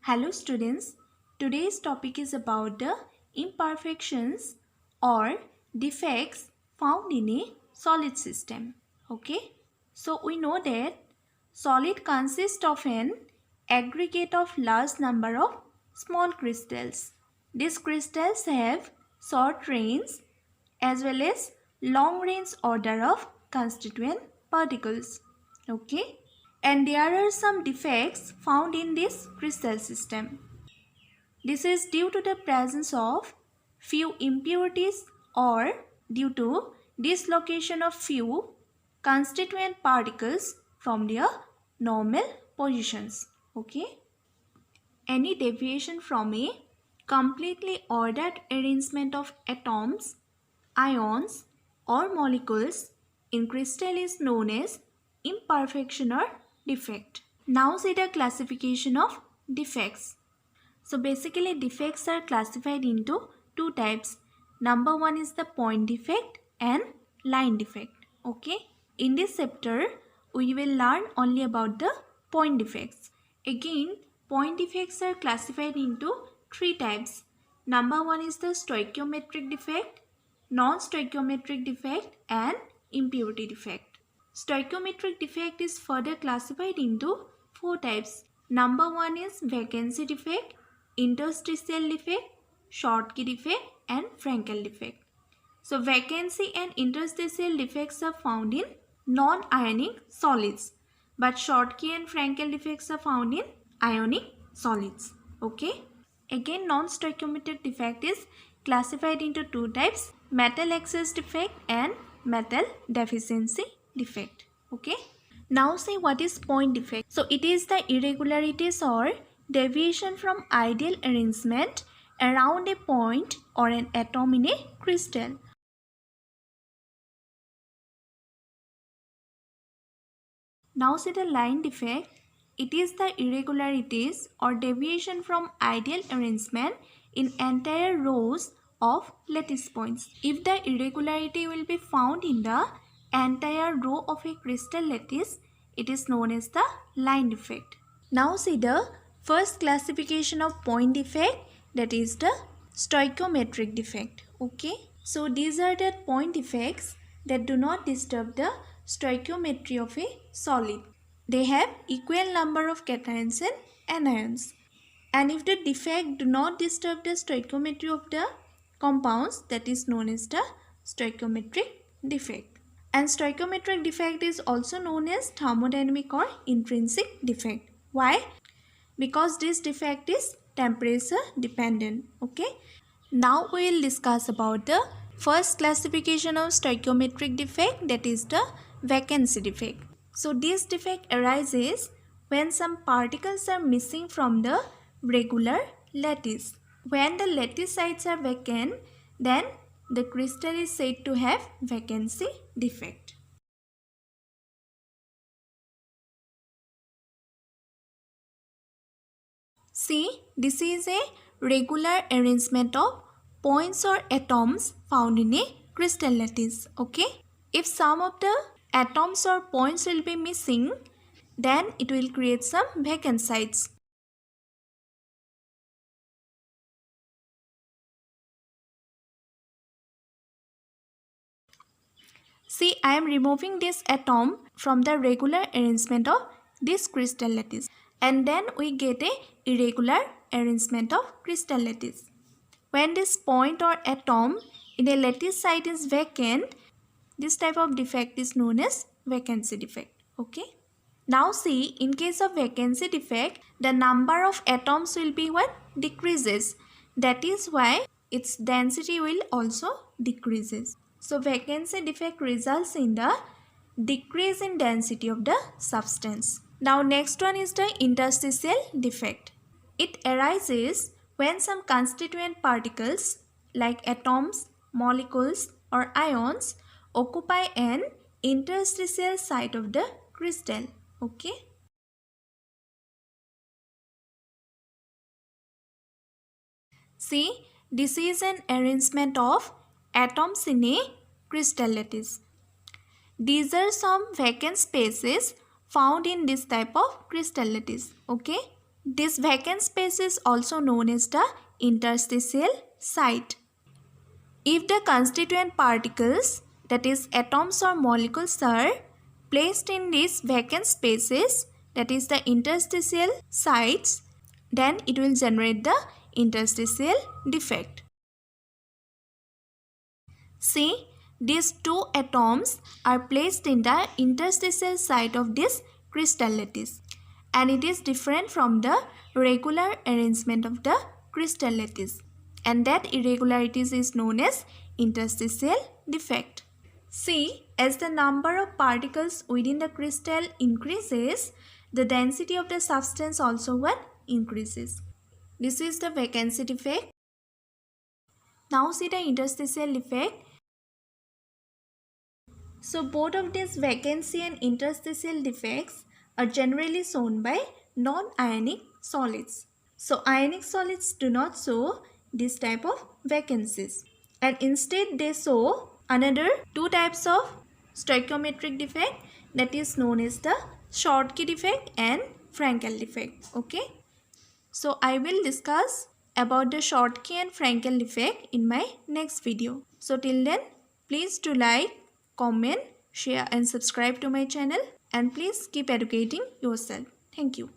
Hello students, today's topic is about the imperfections or defects found in a solid system. Okay, so we know that solid consists of an aggregate of large number of small crystals. These crystals have short range as well as long range order of constituent particles. Okay, and there are some defects found in this crystal system. This is due to the presence of few impurities or due to dislocation of few constituent particles from their normal positions. Okay, any deviation from a completely ordered arrangement of atoms, ions or molecules in crystal is known as imperfection or defect. Now see the classification of defects. So basically defects are classified into two types. Number one is the point defect and line defect. Okay. In this chapter we will learn only about the point defects. Again, point defects are classified into three types. Number one is the stoichiometric defect, non-stoichiometric defect and impurity defect. Stoichiometric defect is further classified into four types. Number one is vacancy defect, interstitial defect, Schottky defect and Frankel defect. So vacancy and interstitial defects are found in non-ionic solids, but Schottky and Frankel defects are found in ionic solids. Okay. Again, non-stoichiometric defect is classified into two types: metal excess defect and metal deficiency defect. Okay. Now say what is point defect. So it is the irregularities or deviation from ideal arrangement around a point or an atom in a crystal. Now see the line defect. It is the irregularities or deviation from ideal arrangement in entire rows of lattice points. If the irregularity will be found in the entire row of a crystal lattice, it is known as the line defect. Now see the first classification of point defect, that is the stoichiometric defect. Okay, so these are the point defects that do not disturb the stoichiometry of a solid. They have equal number of cations and anions. And if the defect do not disturb the stoichiometry of the compounds, that is known as the stoichiometric defect. And stoichiometric defect is also known as thermodynamic or intrinsic defect. Why? Because this defect is temperature dependent. Okay. Now we will discuss about the first classification of stoichiometric defect, that is the vacancy defect. So this defect arises when some particles are missing from the regular lattice. When the lattice sites are vacant, then the crystal is said to have vacancy defect. See, this is a regular arrangement of points or atoms found in a crystal lattice. Okay. If some of the atoms or points will be missing, then it will create some vacant sites. See, I am removing this atom from the regular arrangement of this crystal lattice, and then we get a irregular arrangement of crystal lattice. When this point or atom in a lattice site is vacant, this type of defect is known as vacancy defect. Okay. Now see, in case of vacancy defect, the number of atoms will be what? Decreases. That is why its density will also decreases. So vacancy defect results in the decrease in density of the substance. Now next one is the interstitial defect. It arises when some constituent particles like atoms, molecules or ions occupy an interstitial site of the crystal. Okay. See, this is an arrangement of atoms in a crystal lattice. These are some vacant spaces found in this type of crystal lattice. Okay. This vacant space is also known as the interstitial site. If the constituent particles, that is atoms or molecules, are placed in these vacant spaces, that is the interstitial sites, then it will generate the interstitial defect. See, these two atoms are placed in the interstitial site of this crystal lattice, and it is different from the regular arrangement of the crystal lattice, and that irregularities is known as interstitial defect. See, as the number of particles within the crystal increases, the density of the substance also increases. This is the vacancy defect. Now see the interstitial defect. So both of these vacancy and interstitial defects are generally shown by non-ionic solids. So ionic solids do not show this type of vacancies, and instead they show another two types of stoichiometric defect, that is known as the Schottky defect and Frankel defect. Okay. So I will discuss about the Schottky and Frankel defect in my next video. So till then, please do like, comment, share and subscribe to my channel, and please keep educating yourself. Thank you.